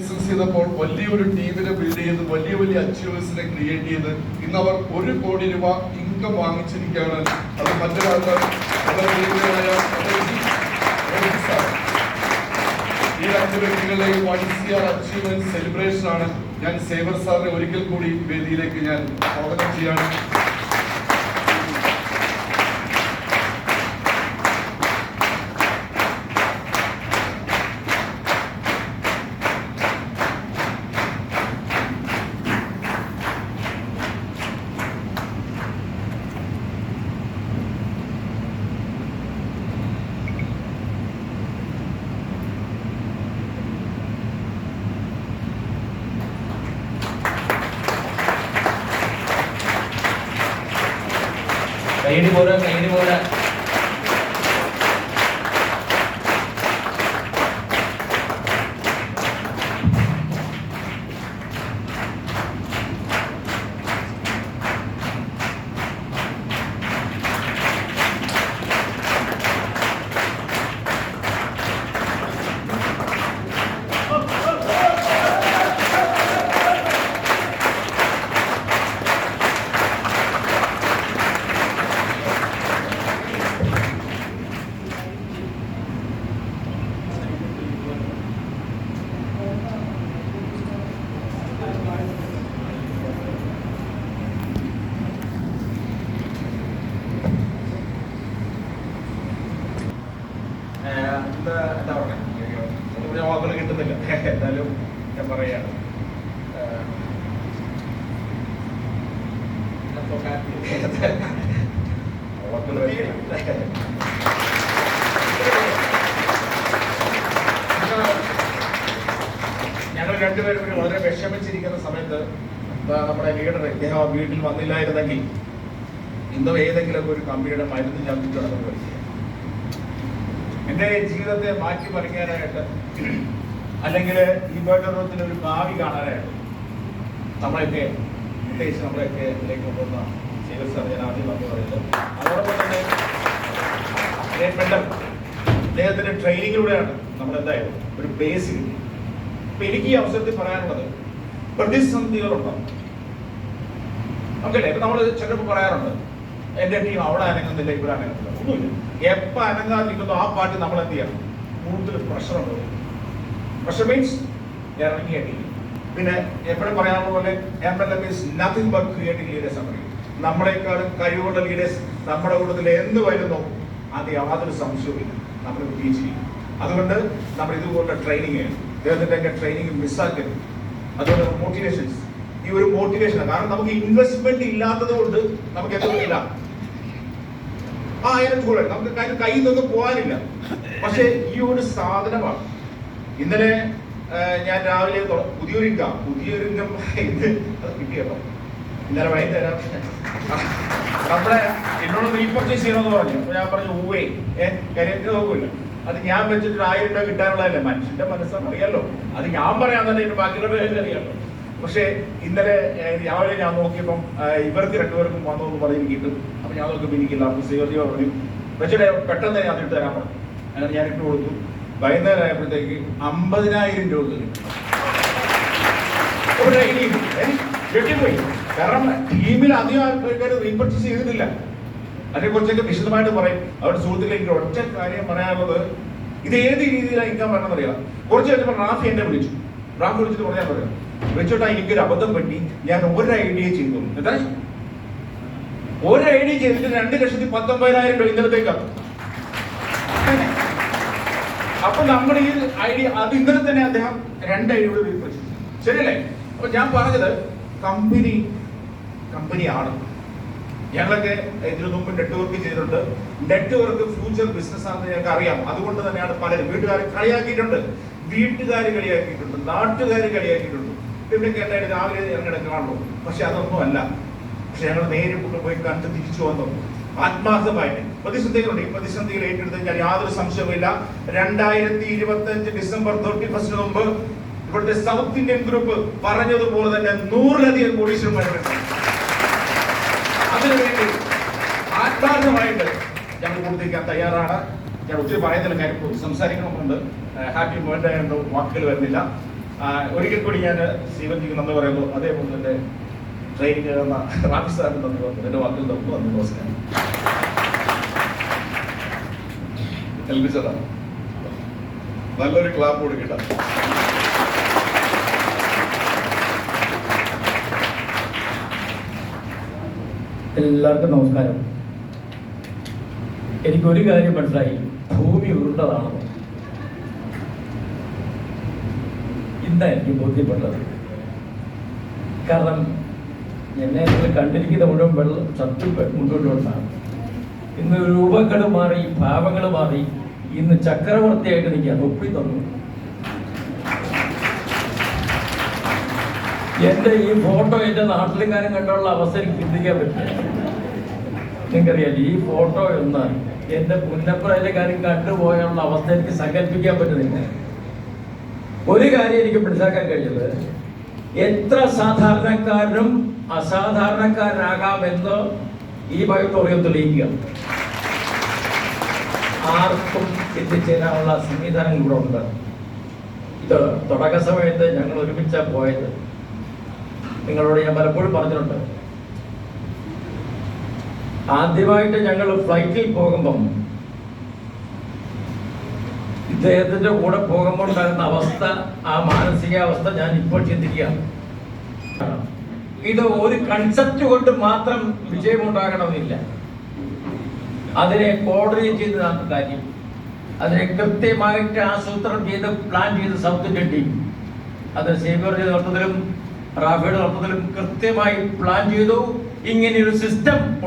Business ചെയ്തപ്പോൾ വലിയൊരു ടീമിനെ ബിൽഡ് ചെയ്ത് വലിയ വലിയ അച്ചീവേഴ്സിനെ ക്രിയേറ്റ് ചെയ്ത് ഇന്ന് അവർ 1 കോടി രൂപ ഇൻകം വാങ്ങിച്ചിരിക്കുകയാണ്. അത് മറ്റൊരാളുടെ ഈ 2 വ്യക്തികളുടെയും 1CR അച്ചീവ്മെന്റ് സെലിബ്രേഷൻ ആണ്. ഞാൻ സേവർ സാറിനെ ഒരിക്കൽ കൂടി വേദിയിലേക്ക് ഞാൻ സ്വാഗതം ചെയ്യാണ്. കൈയടി പോലെ എന്താ പറയുക, വാക്കുകൾ കിട്ടുന്നില്ല. എന്തായാലും ഞാൻ പറയാണ്, ഞങ്ങൾ രണ്ടുപേരും വളരെ വിഷമിച്ചിരിക്കുന്ന സമയത്ത് നമ്മുടെ ലീഡർ ഇദ്ദേഹം വീട്ടിൽ വന്നില്ലായിരുന്നെങ്കിൽ ഇന്നും ഏതെങ്കിലും ഒരു കമ്പനിയുടെ മരുന്ന് ഞാൻ നടന്നു. എൻ്റെ ജീവിതത്തെ മാറ്റിമറിക്കാനായിട്ട് അല്ലെങ്കിൽ ഈ വേൾഡ് ഒരു ഭാവി കാണാനായിട്ട് നമ്മളെയൊക്കെ പ്രത്യേകിച്ച് നമ്മളെയൊക്കെ ഇതിലേക്ക് കൊണ്ടുവന്ന സേവർ സാർ ഞാൻ ആദ്യം വന്ന് പറയുന്നത്. അതോടൊപ്പം തന്നെ അദ്ദേഹത്തിൻ്റെ ട്രെയിനിങ്ങിലൂടെയാണ് നമ്മളെന്തായാലും ഒരു ബേസ് കിട്ടി. അപ്പൊ എനിക്ക് ഈ അവസരത്തിൽ പറയാനുള്ളത്, പ്രതിസന്ധികളുണ്ടാവും. നമുക്കല്ലേ, ഇപ്പൊ നമ്മൾ ചിലപ്പോൾ പറയാറുണ്ട് എന്റെ ടീം അവിടെ അനങ്ങുന്നില്ല, ഇവിടെ അനങ്ങുന്നില്ല. ഒന്നുമില്ല. എപ്പോൾ അനങ്ങാതിരിക്കുന്നു ആ പാർട്ടി നമ്മൾ എന്ത് ചെയ്യണം, കൂടുതൽ പ്രഷർ ഉണ്ട്. പ്രഷർ മീൻസ് ഇറങ്ങിയ ടീം. പിന്നെ എപ്പോഴും പറയാനുള്ള പോലെ MLM is nothing but creating leaders ആണ്. നമ്മളെക്കാളും കഴിവുള്ള ലീഡേഴ്സ് നമ്മുടെ കൂട്ടത്തിൽ എന്ന് വരുന്നു അത് യാതൊരു സംശയവുമില്ല, നമ്മൾ വിജയിച്ചിരിക്കും. അതുകൊണ്ട് നമ്മൾ ഇതുപോലുള്ള ട്രെയിനിങ് ചെയ്യണം. അദ്ദേഹത്തിൻ്റെ ട്രെയിനിങ് മിസ്സാക്കരുത്. അതുകൊണ്ട് മോട്ടിവേഷൻസ്, ഈ ഒരു മോട്ടിവേഷനാണ്. കാരണം നമുക്ക് ഇൻവെസ്റ്റ്മെന്റ് ഇല്ലാത്തത് കൊണ്ട് നമുക്ക് എത്തുന്നില്ല. കൂടെ നമുക്ക് കയ്യിൽ നിന്ന് പോകാനില്ല. പക്ഷെ ഈ ഒരു സാധനമാണ്. ഇന്നലെ ഞാൻ രാവിലെ പുതിയൊരിങ്കം ഇത് കിട്ടിയപ്പോ ഇന്നലെ വൈകുന്നേരം നമ്മളെ എന്നോട് റീപർച്ചേസ് ചെയ്യണമെന്ന് പറഞ്ഞു. അപ്പൊ ഞാൻ പറഞ്ഞു ഊവേ കാര്യം നോക്കൂല, അത് ഞാൻ വെച്ചിട്ട് 1000 രൂപ കിട്ടാനുള്ളതല്ലേ. മനുഷ്യന്റെ മനസ്സെന്ന് അറിയാലോ, അത് ഞാൻ പറയാൻ തന്നെ ബാക്കിയുള്ള അറിയാലോ. പക്ഷേ ഇന്നലെ രാവിലെ ഞാൻ നോക്കിയപ്പം ഇവർക്ക് 2 പേർക്കും വന്നോന്ന് പറഞ്ഞ് കിട്ടും. അപ്പൊ ഞാൻ നോക്കിയപ്പോൾ എനിക്കില്ല. അപ്പൊ സേവ്ജിയോ പറഞ്ഞു വെച്ചിട്ട് പെട്ടെന്ന് തന്നെ അത് ഇട്ട് തരാൻ പറഞ്ഞു. അങ്ങനെ ഞാൻ ഇട്ട് കൊടുത്തു. വൈകുന്നേരം ആയപ്പോഴത്തേക്ക് 50,000 രൂപ കിട്ടും. കെട്ടിപ്പോയി. കാരണം ടീമിൽ അധികം ആൾക്കാർ റീപർച്ചേസ് ചെയ്തിട്ടില്ല. അതിനെക്കുറിച്ചൊക്കെ വിശദമായിട്ട് പറയും. അവരുടെ സുഹൃത്തുക്കളിലേക്ക് ഒറ്റ കാര്യം പറയാനുള്ളത്, ഇത് ഏത് രീതിയിലാണ് ഇൻകം വരണമെന്നറിയാം. കുറച്ച് കഴിഞ്ഞപ്പോൾ റാഫി എന്നെ വിളിച്ചു. റാഫി വിളിച്ചിട്ട് പറഞ്ഞാൽ പറയാം, വെച്ചോട്ടാ എനിക്കൊരു അബദ്ധം പറ്റി, ഞാൻ ഒരു ഐഡിയ ചെയ്തു. എന്താ ഒരു ഐഡിയ ചെയ്തിട്ട് 2,19,000 രൂപ ഇന്നലത്തേക്കാണ്. അപ്പൊ നമ്മുടെ ഈ ഐഡിയ അത് ഇന്നലെ തന്നെ അദ്ദേഹം 2 ഐഡിയ റീപർച്ചേസ്. ശരിയല്ലേ? അപ്പൊ ഞാൻ പറഞ്ഞത് കമ്പനിയാണ്. ഞങ്ങളൊക്കെ ഇതിനു മുമ്പ് നെറ്റ്വർക്ക് ചെയ്തിട്ടുണ്ട്. നെറ്റ്വർക്ക് ഫ്യൂച്ചർ ബിസിനസ് ആണെന്ന് ഞങ്ങൾക്ക് അറിയാം. അതുകൊണ്ട് തന്നെയാണ് പലരും വീട്ടുകാർ കളിയാക്കിയിട്ടുണ്ട്, നാട്ടുകാർ കളിയാക്കിയിട്ടുണ്ട്. ഇവിടെ കേട്ടായിട്ട് രാവിലെ ഞങ്ങളുടെ കാണുള്ളൂ. പക്ഷെ അതൊന്നും അല്ല. പക്ഷെ ഞങ്ങൾ നേരെ കൊണ്ടുപോയി കണ്ട് തിരിച്ചു വന്നു. ആത്മാർത്ഥമായിട്ട് പ്രതിസന്ധികളുണ്ട്. ഈ പ്രതിസന്ധികൾ ഏറ്റെടുത്ത് കഴിഞ്ഞാൽ യാതൊരു സംശയവുമില്ല 2025 ഡിസംബർ 31 മുമ്പ് ഇവിടുത്തെ സൗത്ത് ഇന്ത്യൻ ഗ്രൂപ്പ് പറഞ്ഞതുപോലെ തന്നെ 100-ലധികം കോടീശ്വരന്മാരുണ്ട്. അതിനുവേണ്ടി ആത്മാർത്ഥമായിട്ട് ഞങ്ങൾ പൂർത്തിക്കാൻ തയ്യാറാണ്. ഞാൻ ഒത്തിരി പറയുന്നില്ല, കാര്യം സംസാരിക്കണമെന്നുണ്ട്. ഹാപ്പി ബർത്ത്ഡേ എന്ന വാക്കുകൾ വരുന്നില്ല. ഒരിക്കൽ കൂടി ഞാൻ ശ്രീവൻജിക്ക് നന്ദി പറയുന്നു. അതേപോലെ തന്നെ ട്രെയിനിൽ കയറുന്ന റാഫി സാറിന് നന്ദി പറയുന്നു. എൻ്റെ വാക്കിൽ നന്ദി, നമസ്കാരം. ഏൽപ്പിച്ചതാ, നല്ലൊരു ക്ലാപ്പ് കൊടുക്കട്ടെ. എല്ലാവർക്കും നമസ്കാരം. എനിക്കൊരു കാര്യം മനസ്സിലായി, ഭൂമി ഉരുണ്ടതാണെന്ന് ഇന്നാണ് എനിക്ക് ബോധ്യപ്പെട്ടത്. കാരണം എന്നെ നിങ്ങൾ കണ്ടിരിക്കുന്ന മുഴുവൻ വെള്ളം സത്യം മുന്നോട്ട് കൊണ്ടാണ്. ഇന്ന് രൂപങ്ങൾ മാറി, ഭാവങ്ങൾ മാറി. ഇന്ന് ചക്രവർത്തിയായിട്ട് നിൽക്കാൻ ഒപ്പി തന്നു. എൻ്റെ ഈ ഫോട്ടോ എൻ്റെ നാട്ടിലെങ്ങാനും കണ്ടുള്ള അവസ്ഥ എനിക്ക് ചിന്തിക്കാൻ പറ്റില്ല. നിങ്ങൾക്കറിയാം, ഈ ഫോട്ടോ ഒന്ന് എൻ്റെ പുന്നപ്പുറയിലെക്കാരും കണ്ടുപോയുള്ള അവസ്ഥ എനിക്ക് സങ്കല്പിക്കാൻ പറ്റുന്നില്ല. ഒരു കാര്യം എനിക്ക് മനസ്സിലാക്കാൻ കഴിഞ്ഞത്, എത്ര സാധാരണക്കാരനും അസാധാരണക്കാരനാകാമെന്ന് ഈ ഓഡിറ്റോറിയം തെളിയിക്കുക. ആർക്കും എത്തിച്ചേരാനുള്ള സംവിധാനം കൂടെ ഉണ്ട്. ഇത് തുടക്ക സമയത്ത് ഞങ്ങൾ ഒരുമിച്ചാണ് പോയത്. നിങ്ങളോട് ഞാൻ പലപ്പോഴും പറഞ്ഞിട്ടുണ്ട്. ആദ്യമായിട്ട് ഞങ്ങൾ ഫ്ലൈറ്റിൽ പോകുമ്പം ഇദ്ദേഹത്തിന്റെ കൂടെ പോകുമ്പോൾ ഉണ്ടായിരുന്ന അവസ്ഥ, ആ മാനസികാവസ്ഥ ഞാൻ ഇപ്പോൾ ചിന്തിക്കുകയാണ്. ഇത് ഒരു കൺസെപ്റ്റ് കൊണ്ട് മാത്രം വിജയമുണ്ടാകണമെന്നില്ല. അതിനെ കോർഡിനേറ്റ് ചെയ്തതാണ് കാര്യം. അതിനെ കൃത്യമായിട്ട് ആസൂത്രണം ചെയ്ത് പ്ലാൻ ചെയ്ത് സൗത്ത് ഇന്ത്യൻ ടീം, അത് സേവ്യറുടെ നേതൃത്വത്തിലും റാഫിയുടെ നേതൃത്വത്തിലും കൃത്യമായി പ്ലാൻ ചെയ്തു. ഇങ്ങനെയൊരു സിസ്റ്റം